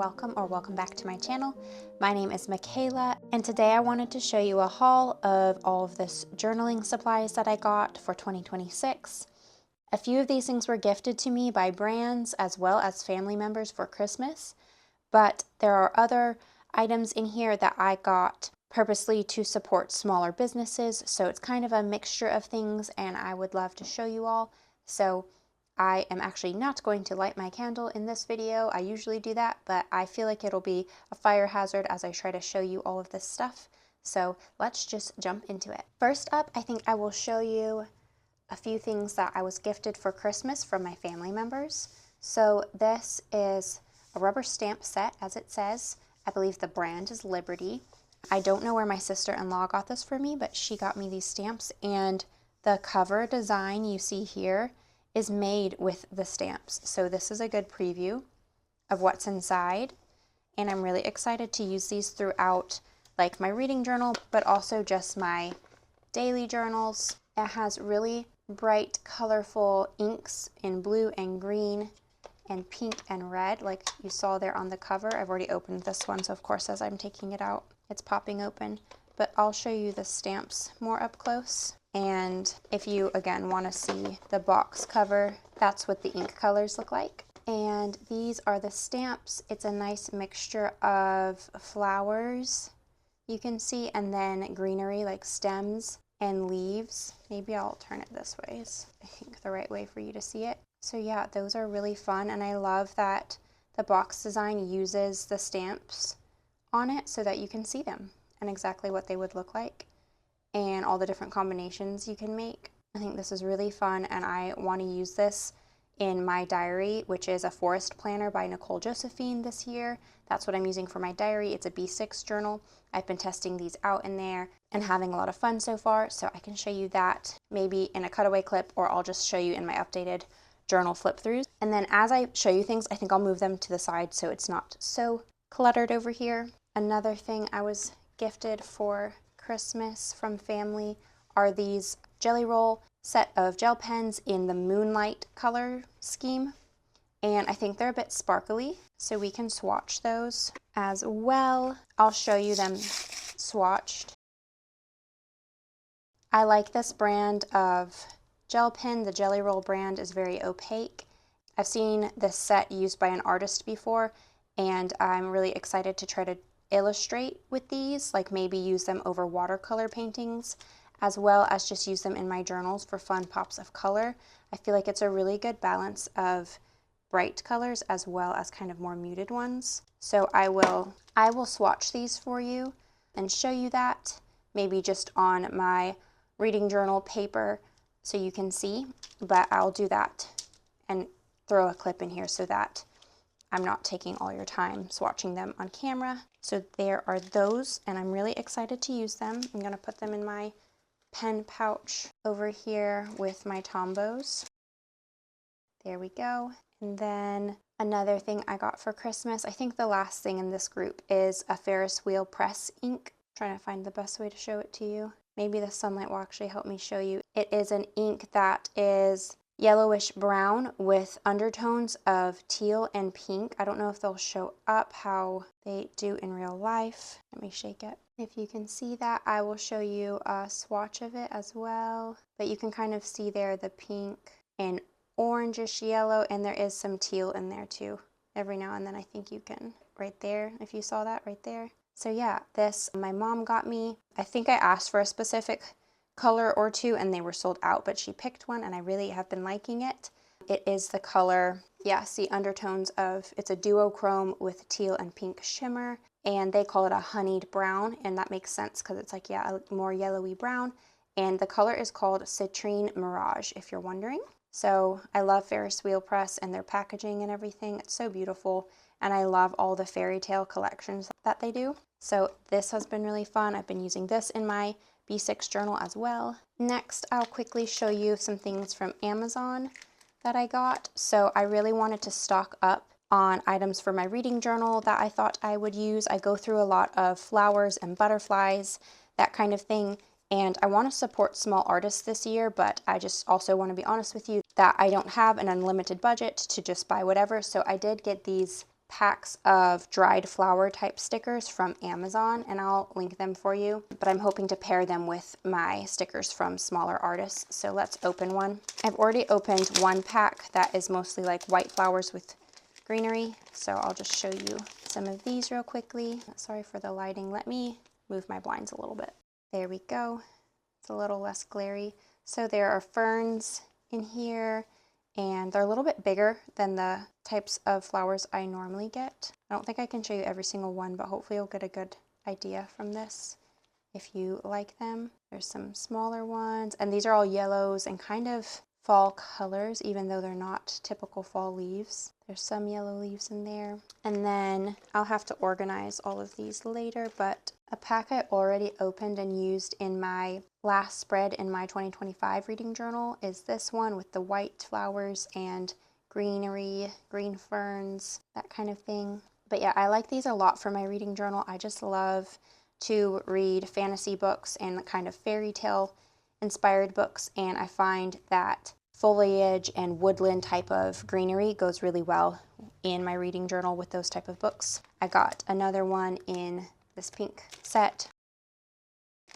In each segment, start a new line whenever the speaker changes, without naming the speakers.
welcome or welcome back to my channel. My name is Michala, and today I wanted to show you a haul of all of this journaling supplies that I got for 2026. A few of these things were gifted to me by brands as well as family members for Christmas, but there are other items in here that I got purposely to support smaller businesses, so it's kind of a mixture of things, and I would love to show you all. So I am actually not going to light my candle in this video. I usually do that, but I feel like it'll be a fire hazard as I try to show you all of this stuff. So let's just jump into it. First up, I think I will show you a few things that I was gifted for Christmas from my family members. So this is a rubber stamp set, as it says. I believe the brand is Liberty. I don't know where my sister-in-law got this for me, but she got me these stamps, and the cover design you see here is made with the stamps. So this is a good preview of what's inside, and I'm really excited to use these throughout like my reading journal, but also just my daily journals. It has really bright, colorful inks in blue and green and pink and red, like you saw there on the cover. I've already opened this one, so of course as I'm taking it out, it's popping open, but I'll show you the stamps more up close. And if you, again, want to see the box cover, that's what the ink colors look like. And these are the stamps. It's a nice mixture of flowers, you can see, and then greenery like stems and leaves. Maybe I'll turn it this way, is I think the right way for you to see it. So yeah, those are really fun, and I love that the box design uses the stamps on it so that you can see them and exactly what they would look like, and all the different combinations you can make. I think this is really fun, and I want to use this in my diary, which is a forest planner by Nicole Josephine this year. That's what I'm using for my diary. It's a B6 journal. I've been testing these out in there and having a lot of fun so far, so I can show you that maybe in a cutaway clip, or I'll just show you in my updated journal flip throughs. And then as I show you things, I think I'll move them to the side so it's not so cluttered over here. Another thing I was gifted for Christmas from family are these Jelly Roll set of gel pens in the Moonlight color scheme, and I think they're a bit sparkly, so we can swatch those as well. I'll show you them swatched. I like this brand of gel pen. The Jelly Roll brand is very opaque. I've seen this set used by an artist before, and I'm really excited to try to illustrate with these, like maybe use them over watercolor paintings, as well as just use them in my journals for fun pops of color. I feel like it's a really good balance of bright colors as well as kind of more muted ones. So I will swatch these for you and show you that, maybe just on my reading journal paper so you can see, but I'll do that and throw a clip in here so that I'm not taking all your time swatching them on camera. So there are those, and I'm really excited to use them. I'm going to put them in my pen pouch over here with my Tombos. There we go. And then another thing I got for Christmas, I think the last thing in this group, is a Ferris wheel press ink. I'm trying to find the best way to show it to you. Maybe the sunlight will actually help me show you. It is an ink that is yellowish brown with undertones of teal and pink. I don't know if they'll show up how they do in real life. Let me shake it. If you can see that, I will show you a swatch of it as well. But you can kind of see there the pink and orangish yellow, and there is some teal in there too. Every now and then I think you can, right there, if you saw that right there. So yeah, this my mom got me. I think I asked for a specific color or two and they were sold out, but she picked one and I really have been liking it. It is the color, yeah, see undertones of, it's a duochrome with teal and pink shimmer, and they call it a honeyed brown, and that makes sense because it's like, yeah, a more yellowy brown, and the color is called Citrine Mirage, if you're wondering. So I love Ferris Wheel Press and their packaging and everything. It's so beautiful, and I love all the fairy tale collections that they do. So this has been really fun. I've been using this in my B6 journal as well. Next, I'll quickly show you some things from Amazon that I got. So I really wanted to stock up on items for my reading journal that I thought I would use. I go through a lot of flowers and butterflies, that kind of thing, and I want to support small artists this year, but I just also want to be honest with you that I don't have an unlimited budget to just buy whatever. So I did get these packs of dried flower type stickers from Amazon, and I'll link them for you, but I'm hoping to pair them with my stickers from smaller artists. So let's open one. I've already opened one pack that is mostly like white flowers with greenery, so I'll just show you some of these real quickly. Sorry for the lighting. Let me move my blinds a little bit. There we go. It's a little less glary. So there are ferns in here, and they're a little bit bigger than the types of flowers I normally get. I don't think I can show you every single one, but hopefully you'll get a good idea from this if you like them. There's some smaller ones, and these are all yellows and kind of fall colors, even though they're not typical fall leaves. There's some yellow leaves in there. And then I'll have to organize all of these later, but a pack I already opened and used in my last spread in my 2025 reading journal is this one with the white flowers and greenery, green ferns, that kind of thing. But yeah, I like these a lot for my reading journal. I just love to read fantasy books and kind of fairy tale inspired books, and I find that foliage and woodland type of greenery goes really well in my reading journal with those type of books. I got another one in this pink set.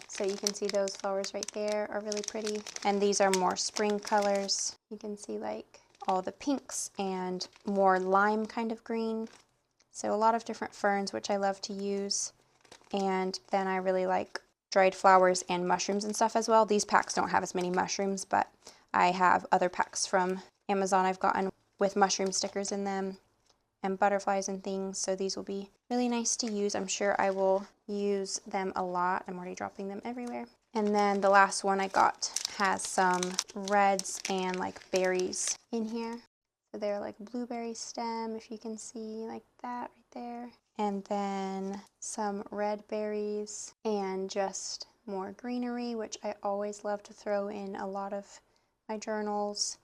So you can see those flowers right there are really pretty. And these are more spring colors. You can see like all the pinks and more lime kind of green. So a lot of different ferns, which I love to use. And then I really like dried flowers and mushrooms and stuff as well. These packs don't have as many mushrooms, but I have other packs from Amazon I've gotten with mushroom stickers in them and butterflies and things. So these will be really nice to use. I'm sure I will use them a lot. I'm already dropping them everywhere. And then the last one I got has some reds and like berries in here. So they're like blueberry stem, if you can see like that right there. And then some red berries and just more greenery, which I always love to throw in a lot of my journals.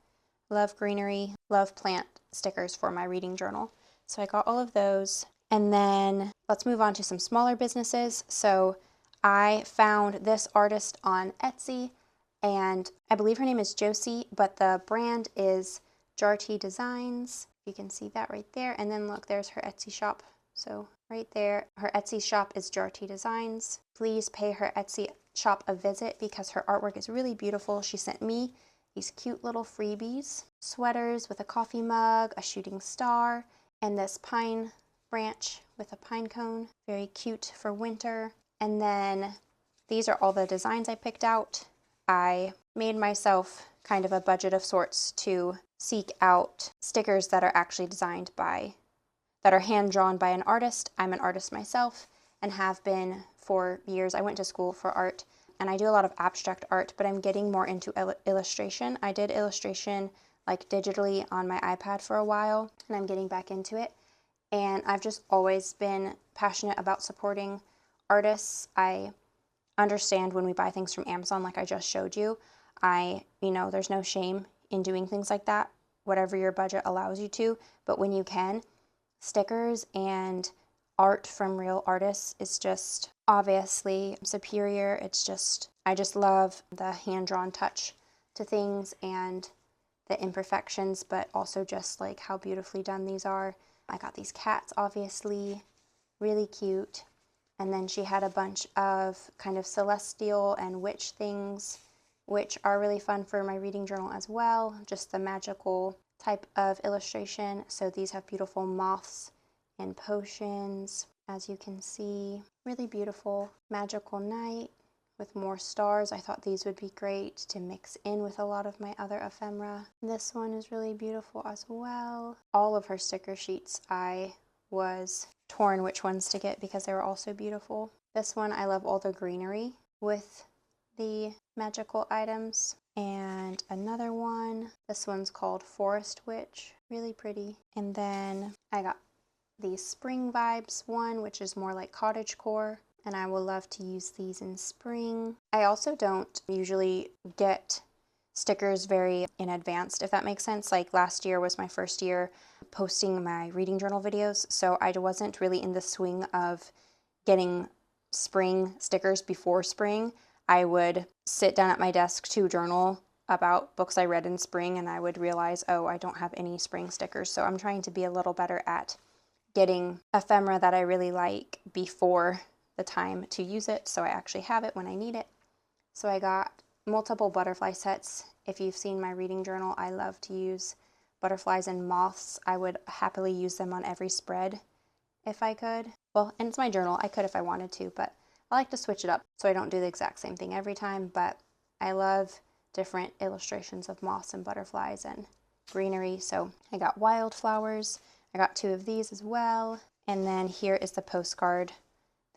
Love greenery, love plant stickers for my reading journal. So I got all of those. And then let's move on to some smaller businesses. So I found this artist on Etsy, and I believe her name is Josie, but the brand is Jarty Designs. You can see that right there. And then look, there's her Etsy shop. So right there, her Etsy shop is Jarty Designs. Please pay her Etsy shop a visit because her artwork is really beautiful. She sent me these cute little freebies, sweaters with a coffee mug, a shooting star, and this pine branch with a pine cone. Very cute for winter. And then these are all the designs I picked out. I made myself kind of a budget of sorts to seek out stickers that are actually designed by, that are hand-drawn by an artist. I'm an artist myself and have been for years. I went to school for art, and I do a lot of abstract art, but I'm getting more into illustration. I did illustration like digitally on my iPad for a while, and I'm getting back into it. And I've just always been passionate about supporting artists. I understand when we buy things from Amazon, like I just showed you, there's no shame in doing things like that, whatever your budget allows you to, but when you can, stickers and art from real artists is just obviously superior. I just love the hand-drawn touch to things and the imperfections, but also just like how beautifully done these are. I got these cats, obviously, really cute. And then she had a bunch of kind of celestial and witch things, which are really fun for my reading journal as well, just the magical type of illustration. So these have beautiful moths and potions, as you can see. Really beautiful magical night with more stars. I thought these would be great to mix in with a lot of my other ephemera. This one is really beautiful as well. All of her sticker sheets, I was torn which ones to get because they were all so beautiful. This one, I love all the greenery with the magical items. And another one, this one's called Forest Witch, really pretty. And then I got the Spring Vibes one, which is more like cottagecore, and I will love to use these in spring. I also don't usually get stickers very in advance, if that makes sense. Like last year was my first year posting my reading journal videos, so I wasn't really in the swing of getting spring stickers before spring. I would sit down at my desk to journal about books I read in spring, and I would realize, oh, I don't have any spring stickers. So I'm trying to be a little better at getting ephemera that I really like before the time to use it, so I actually have it when I need it. So I got multiple butterfly sets. If you've seen my reading journal, I love to use butterflies and moths. I would happily use them on every spread if I could. Well, and it's my journal, I could if I wanted to, but I like to switch it up so I don't do the exact same thing every time. But I love different illustrations of moths and butterflies and greenery. So I got wildflowers. I got 2 of these as well. And then here is the postcard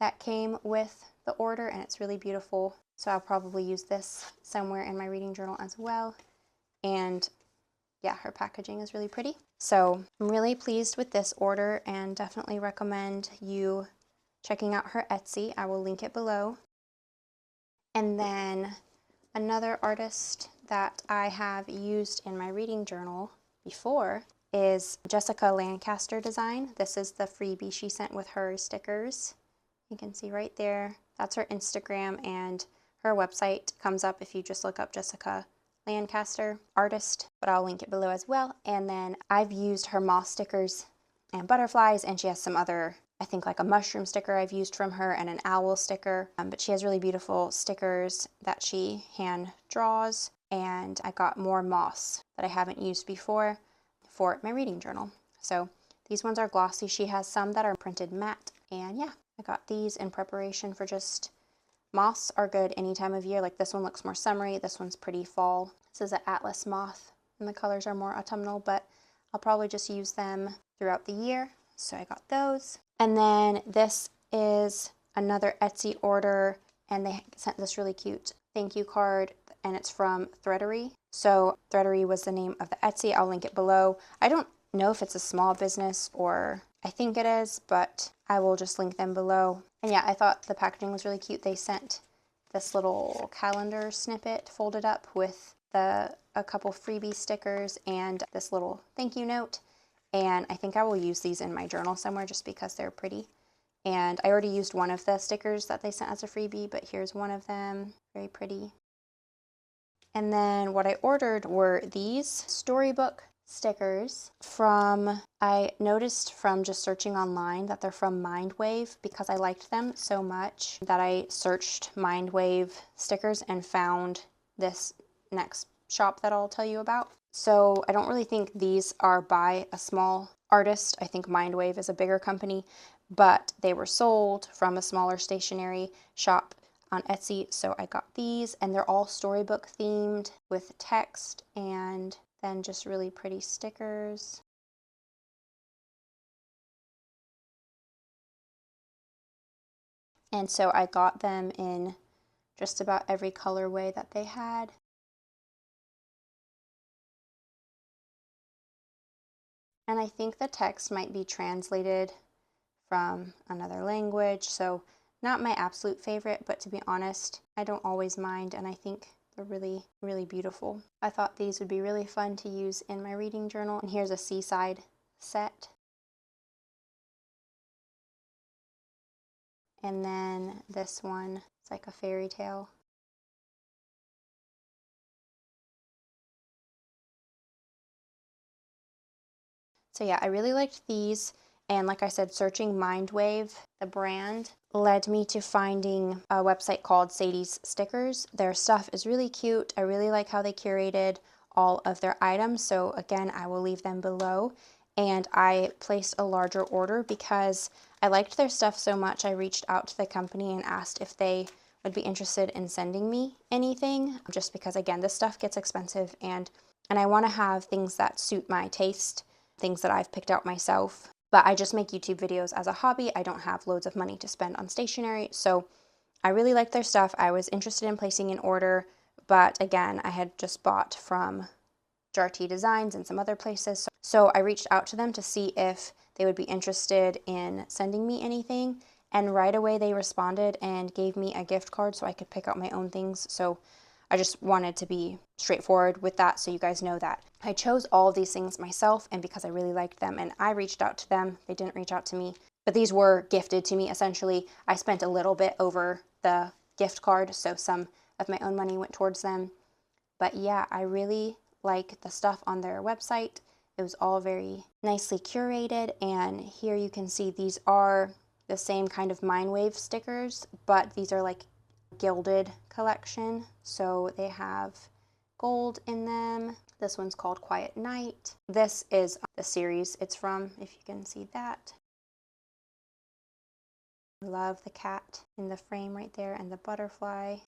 that came with the order, and it's really beautiful. So I'll probably use this somewhere in my reading journal as well. And yeah, her packaging is really pretty. So I'm really pleased with this order and definitely recommend you checking out her Etsy. I will link it below. And then another artist that I have used in my reading journal before is Jessica Lancaster Design. This is the freebie she sent with her stickers. You can see right there, that's her Instagram, and her website comes up if you just look up Jessica Lancaster artist, but I'll link it below as well. And then I've used her moth stickers and butterflies, and she has some other, I think like a mushroom sticker I've used from her and an owl sticker, but she has really beautiful stickers that she hand draws. And I got more moths that I haven't used before for my reading journal. So these ones are glossy. She has some that are printed matte, and yeah, I got these in preparation for just moths are good any time of year. Like this one looks more summery, this one's pretty fall. This is an Atlas moth and the colors are more autumnal, but I'll probably just use them throughout the year. So I got those. And then this is another Etsy order, and they sent this really cute thank you card, and it's from Threadery. So Threadery was the name of the Etsy. I'll link it below. I don't know if it's a small business, or I think it is, but I will just link them below. And yeah, I thought the packaging was really cute. They sent this little calendar snippet folded up with a couple freebie stickers and this little thank you note. And I think I will use these in my journal somewhere just because they're pretty. And I already used one of the stickers that they sent as a freebie, but here's one of them, very pretty. And then what I ordered were these storybook stickers from, I noticed from just searching online that they're from Mindwave because I liked them so much that I searched Mindwave stickers and found this next shop that I'll tell you about. So I don't really think these are by a small artist. I think Mindwave is a bigger company, but they were sold from a smaller stationery shop on Etsy, so I got these, and they're all storybook themed with text and then just really pretty stickers. And so I got them in just about every colorway that they had. And I think the text might be translated from another language, so not my absolute favorite, but to be honest, I don't always mind, and I think they're really, really beautiful. I thought these would be really fun to use in my reading journal. And here's a seaside set. And then this one, it's like a fairy tale. So yeah, I really liked these. And like I said, searching Mindwave, the brand, led me to finding a website called Sadie's Stickers. Their stuff is really cute. I really like how they curated all of their items. So again, I will leave them below. And I placed a larger order because I liked their stuff so much. I reached out to the company and asked if they would be interested in sending me anything, just because again, this stuff gets expensive, and I want to have things that suit my taste, things that I've picked out myself. But I just make YouTube videos as a hobby. I don't have loads of money to spend on stationery, so I really like their stuff. I was interested in placing an order, but again, I had just bought from Jarty Designs and some other places. So I reached out to them to see if they would be interested in sending me anything, and right away they responded and gave me a gift card so I could pick out my own things. So I just wanted to be straightforward with that, so you guys know that I chose all of these things myself, and because I really liked them, and I reached out to them. They didn't reach out to me, but these were gifted to me essentially. I spent a little bit over the gift card, so some of my own money went towards them. But yeah, I really like the stuff on their website, It was all very nicely curated, and here you can see these are the same kind of Mindwave stickers, but these are like gilded collection. So they have gold in them. This one's called Quiet Night. This is the series it's from, if you can see that. I love the cat in the frame right there and the butterfly.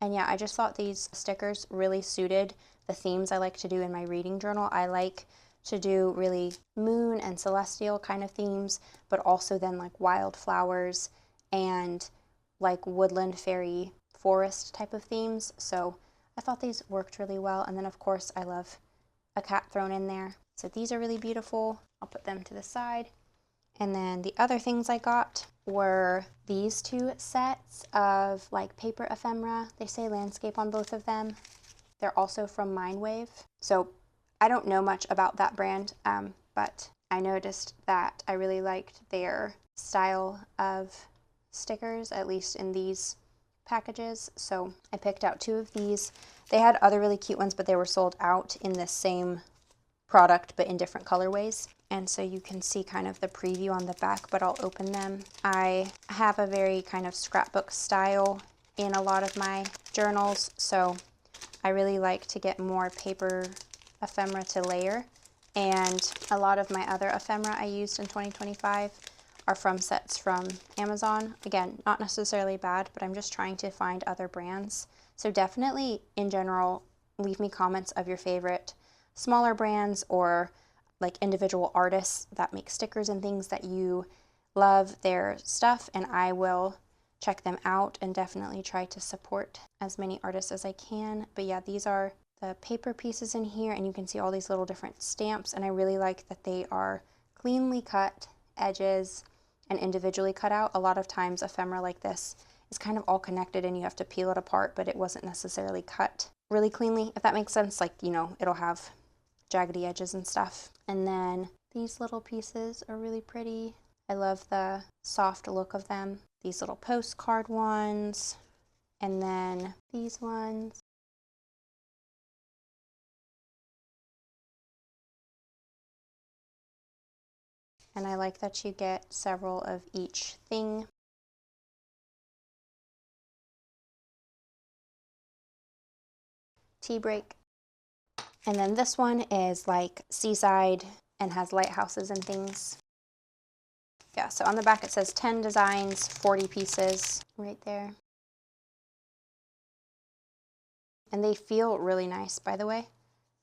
And yeah, I just thought these stickers really suited the themes I like to do in my reading journal. I like to do really moon and celestial kind of themes, but also then like wildflowers and like woodland, fairy, forest type of themes. So I thought these worked really well. And then of course I love a cat thrown in there. So these are really beautiful. I'll put them to the side. And then the other things I got were these two sets of like paper ephemera. They say landscape on both of them. They're also from Mindwave. So I don't know much about that brand, but I noticed that I really liked their style of stickers, at least in these packages. So I picked out two of these. They had other really cute ones, but they were sold out in the same product, but in different colorways. And so you can see kind of the preview on the back, but I'll open them. I have a very kind of scrapbook style in a lot of my journals, so I really like to get more paper ephemera to layer. And a lot of my other ephemera I used in 2025 are from sets from Amazon. Again, not necessarily bad, but I'm just trying to find other brands. So definitely, in general, leave me comments of your favorite smaller brands or like individual artists that make stickers and things that you love their stuff, and I will check them out and definitely try to support as many artists as I can. But yeah, these are the paper pieces in here, and you can see all these little different stamps, and I really like that they are cleanly cut edges and individually cut out. A lot of times ephemera like this is kind of all connected and you have to peel it apart, but it wasn't necessarily cut really cleanly, if that makes sense. Like, you know, it'll have jaggedy edges and stuff. And then these little pieces are really pretty. I love the soft look of them. These little postcard ones, and then these ones. And I like that you get several of each thing. Tea break. And then this one is like seaside and has lighthouses and things. Yeah, so on the back it says 10 designs, 40 pieces right there. And they feel really nice, by the way.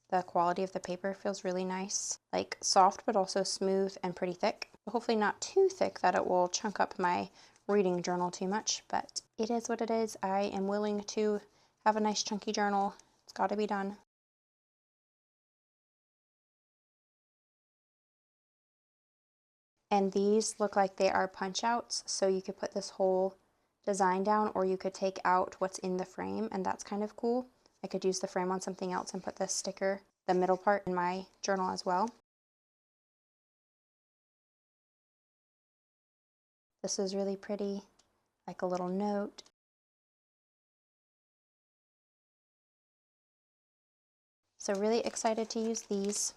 The quality of the paper feels really nice, like soft but also smooth and pretty thick. Hopefully not too thick that it will chunk up my reading journal too much, but it is what it is. I am willing to have a nice chunky journal. It's got to be done. And these look like they are punch outs, so you could put this whole design down, or you could take out what's in the frame, and that's kind of cool. I could use the frame on something else and put this sticker, the middle part, in my journal as well. This is really pretty, like a little note. So really excited to use these.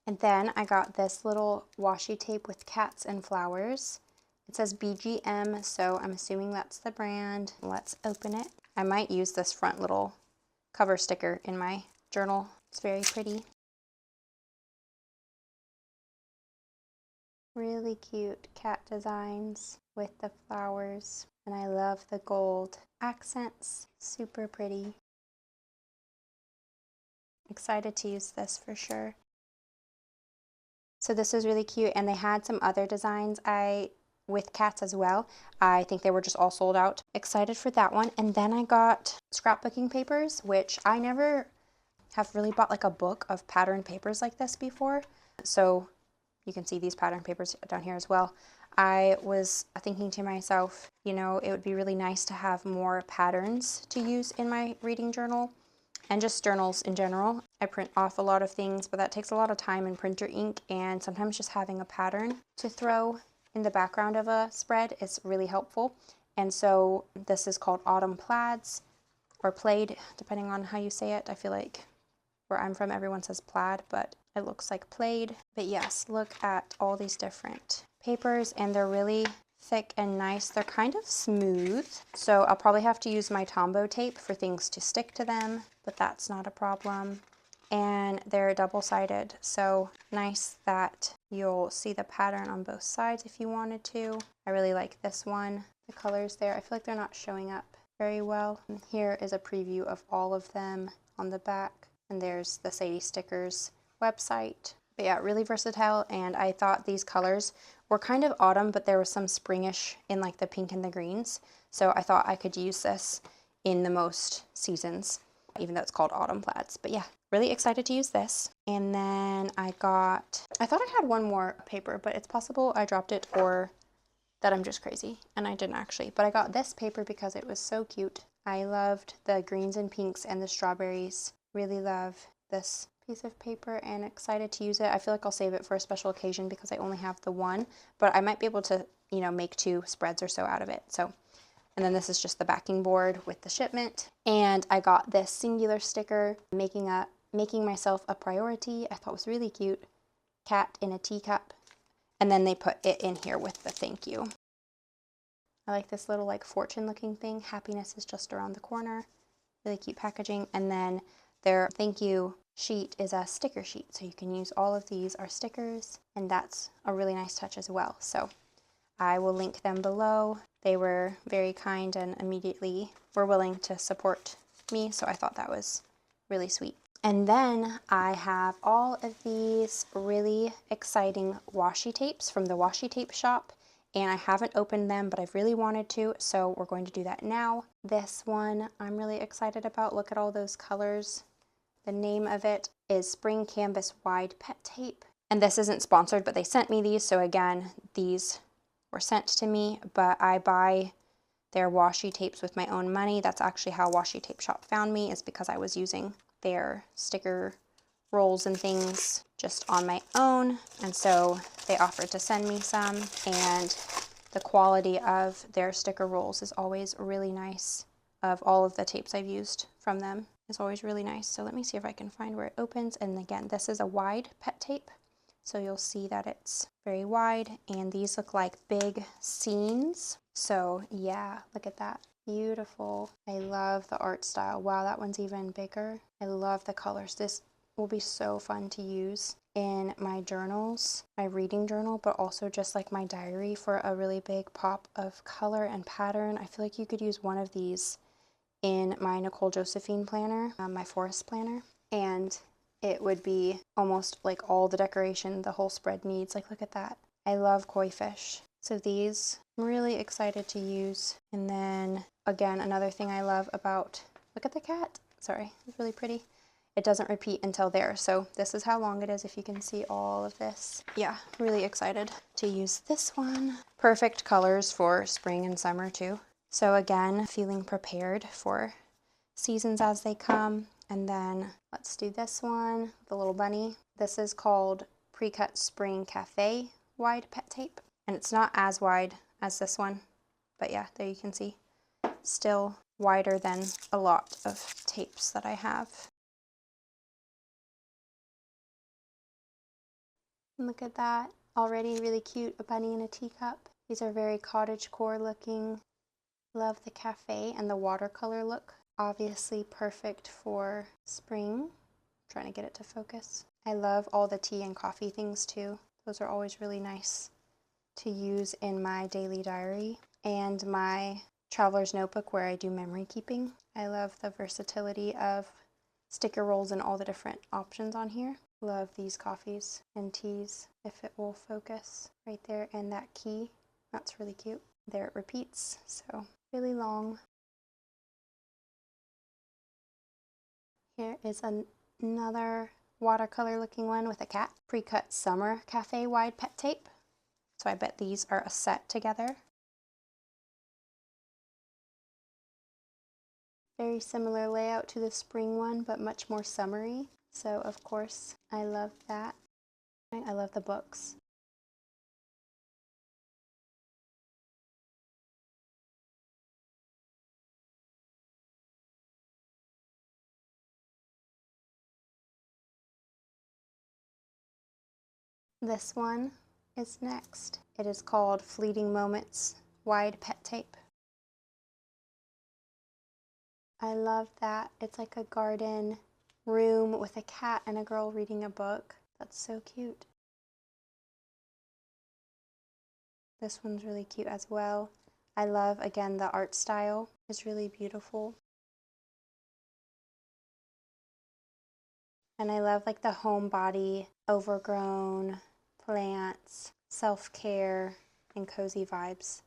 And then I got this little washi tape with cats and flowers. It says BGM, so I'm assuming that's the brand. Let's open it. I might use this front little cover sticker in my journal. It's very pretty. Really cute cat designs with the flowers. And I love the gold accents. Super pretty. Excited to use this for sure. So this is really cute, and they had some other designs with cats as well. I think they were just all sold out. Excited for that one. And then I got scrapbooking papers, which I never have really bought like a book of pattern papers like this before. So you can see these pattern papers down here as well. I was thinking to myself, you know, it would be really nice to have more patterns to use in my reading journal and just journals in general. I print off a lot of things, but that takes a lot of time and printer ink, and sometimes just having a pattern to throw in the background of a spread is really helpful. And so this is called Autumn Plaids, or Plaid, depending on how you say it. I feel like where I'm from, everyone says plaid, but it looks like plaid. But yes, look at all these different papers, and they're really thick and nice. They're kind of smooth, so I'll probably have to use my Tombow tape for things to stick to them, but that's not a problem. And they're double-sided, so nice that you'll see the pattern on both sides if you wanted to. I really like this one. The colors there, I feel like they're not showing up very well. And here is a preview of all of them on the back, and there's the Sadie Stickers website. But yeah, really versatile, and I thought these colors were kind of autumn, but there was some springish in like the pink and the greens, so I thought I could use this in the most seasons, even though it's called Autumn Plaids. But yeah, really excited to use this. And then I thought I had one more paper, but it's possible I dropped it or that I'm just crazy and I didn't actually. But I got this paper because it was so cute. I loved the greens and pinks and the strawberries. Really love this piece of paper and excited to use it. I feel like I'll save it for a special occasion because I only have the one, but I might be able to, you know, make 2 spreads or so out of it. So, and then this is just the backing board with the shipment. And I got this singular sticker, making myself a priority. I thought was really cute. Cat in a teacup. And then they put it in here with the thank you. I like this little like fortune looking thing. Happiness is just around the corner. Really cute packaging. And then their thank you sheet is a sticker sheet, so you can use all of these are stickers, and that's a really nice touch as well. So I will link them below. They were very kind and immediately were willing to support me, so I thought that was really sweet. And then I have all of these really exciting washi tapes from the washi tape shop, and I haven't opened them, but I've really wanted to, so we're going to do that now. This one I'm really excited about. Look at all those colors. The name of it is Spring Canvas Wide Pet Tape. And this isn't sponsored, but they sent me these. So again, these were sent to me, but I buy their washi tapes with my own money. That's actually how Washi Tape Shop found me, is because I was using their sticker rolls and things just on my own. And so they offered to send me some, and the quality of their sticker rolls is always really nice. Of all of the tapes I've used from them is always really nice. So let me see if I can find where it opens. And again, this is a wide pet tape, so you'll see that it's very wide, and these look like big scenes. So yeah, look at that. Beautiful. I love the art style. Wow, that one's even bigger. I love the colors. This will be so fun to use in my journals, my reading journal, but also just like my diary for a really big pop of color and pattern. I feel like you could use one of these in my Nicole Josephine planner, my forest planner, and it would be almost like all the decoration the whole spread needs. Like, look at that. I love koi fish. So these I'm really excited to use. And then again, another thing I love about, look at the cat. Sorry, it's really pretty. It doesn't repeat until there. So this is how long it is, if you can see all of this. Yeah, really excited to use this one. Perfect colors for spring and summer too. So again, feeling prepared for seasons as they come. And then let's do this one, the little bunny. This is called Pre-Cut Spring Cafe Wide Pet Tape. And it's not as wide as this one, but yeah, there you can see. Still wider than a lot of tapes that I have. Look at that, already really cute, a bunny in a teacup. These are very cottagecore looking. Love the cafe and the watercolor look. Obviously perfect for spring. I'm trying to get it to focus. I love all the tea and coffee things too. Those are always really nice to use in my daily diary and my traveler's notebook where I do memory keeping. I love the versatility of sticker rolls and all the different options on here. Love these coffees and teas, if it will focus right there, and that key, that's really cute. There it repeats, so really long. Here is another watercolor looking one with a cat. Pre-cut summer cafe wide pet tape. So I bet these are a set together. Very similar layout to the spring one, but much more summery. So of course, I love that. I love the books. This one is next. It is called Fleeting Moments Wide Pet Tape. I love that. It's like a garden room with a cat and a girl reading a book. That's so cute. This one's really cute as well. I love, again, the art style is really beautiful. And I love like the homebody, overgrown plants, self-care, and cozy vibes.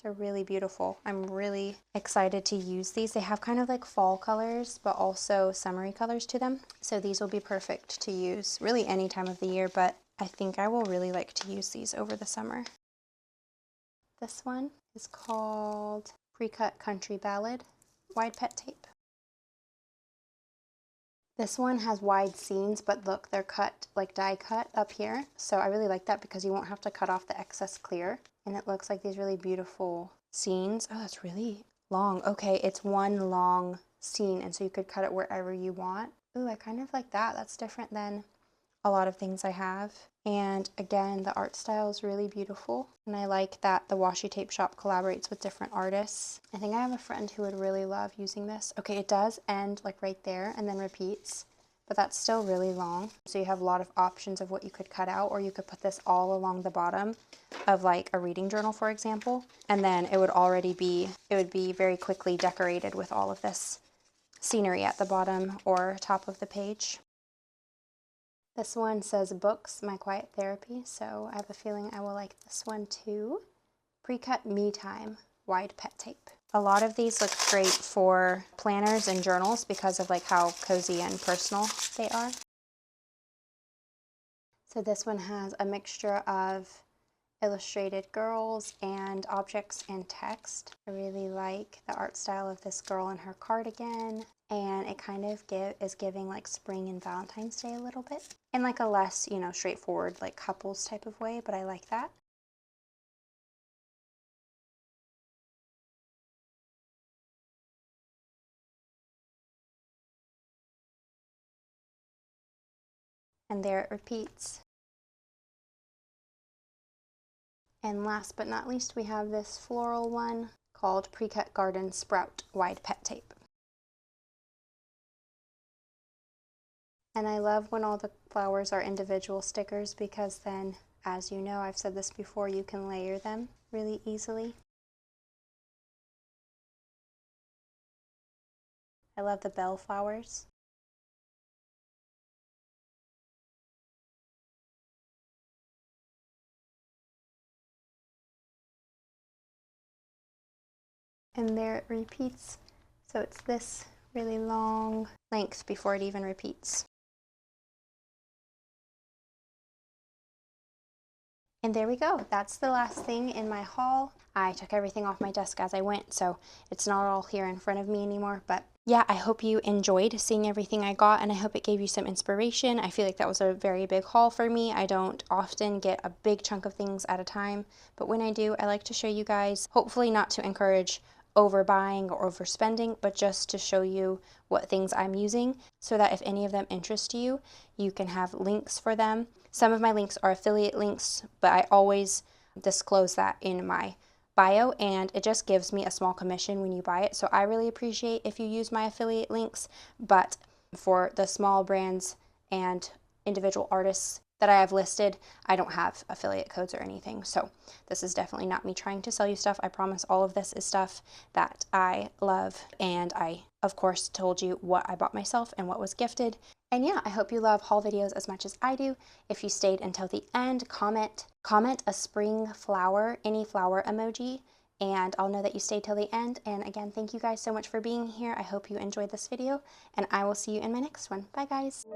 They're really beautiful. I'm really excited to use these. They have kind of like fall colors, but also summery colors to them. So these will be perfect to use really any time of the year, but I think I will really like to use these over the summer. This one is called Pre-Cut Country Ballad Wide Pet Tape. This one has wide seams, but look, they're cut, like die cut up here. So I really like that because you won't have to cut off the excess clear. And it looks like these really beautiful scenes. Oh, that's really long. Okay, it's one long scene, and so you could cut it wherever you want. Ooh, I kind of like that. That's different than a lot of things I have. And again, the art style is really beautiful. And I like that the washi tape shop collaborates with different artists. I think I have a friend who would really love using this. Okay, it does end like right there and then repeats, but that's still really long. So you have a lot of options of what you could cut out, or you could put this all along the bottom of like a reading journal, for example, and then it would be very quickly decorated with all of this scenery at the bottom or top of the page. This one says Books, My Quiet Therapy, so I have a feeling I will like this one too. Pre-cut Me Time Wide Pet Tape. A lot of these look great for planners and journals because of like how cozy and personal they are. So this one has a mixture of illustrated girls and objects and text. I really like the art style of this girl and her cardigan, and it kind of is giving like spring and Valentine's Day a little bit in like a less, you know, straightforward like couples type of way, but I like that. And there it repeats. And last but not least, we have this floral one called Pre-Cut Garden Sprout Wide Pet Tape. And I love when all the flowers are individual stickers because then, as you know, I've said this before, you can layer them really easily. I love the bell flowers. And there it repeats. So it's this really long length before it even repeats. And there we go. That's the last thing in my haul. I took everything off my desk as I went, so it's not all here in front of me anymore. But yeah, I hope you enjoyed seeing everything I got, and I hope it gave you some inspiration. I feel like that was a very big haul for me. I don't often get a big chunk of things at a time, but when I do, I like to show you guys, hopefully not to encourage overbuying or overspending, but just to show you what things I'm using so that if any of them interest you, you can have links for them. Some of my links are affiliate links, but I always disclose that in my bio, and it just gives me a small commission when you buy it. So I really appreciate if you use my affiliate links, but for the small brands and individual artists that I have listed, I don't have affiliate codes or anything. So this is definitely not me trying to sell you stuff. I promise all of this is stuff that I love, and I of course told you what I bought myself and what was gifted, And yeah, I hope you love haul videos as much as I do. If you stayed until the end, comment a spring flower, any flower emoji, and I'll know that you stayed till the end. And again, thank you guys so much for being here. I hope you enjoyed this video, and I will see you in my next one. Bye guys.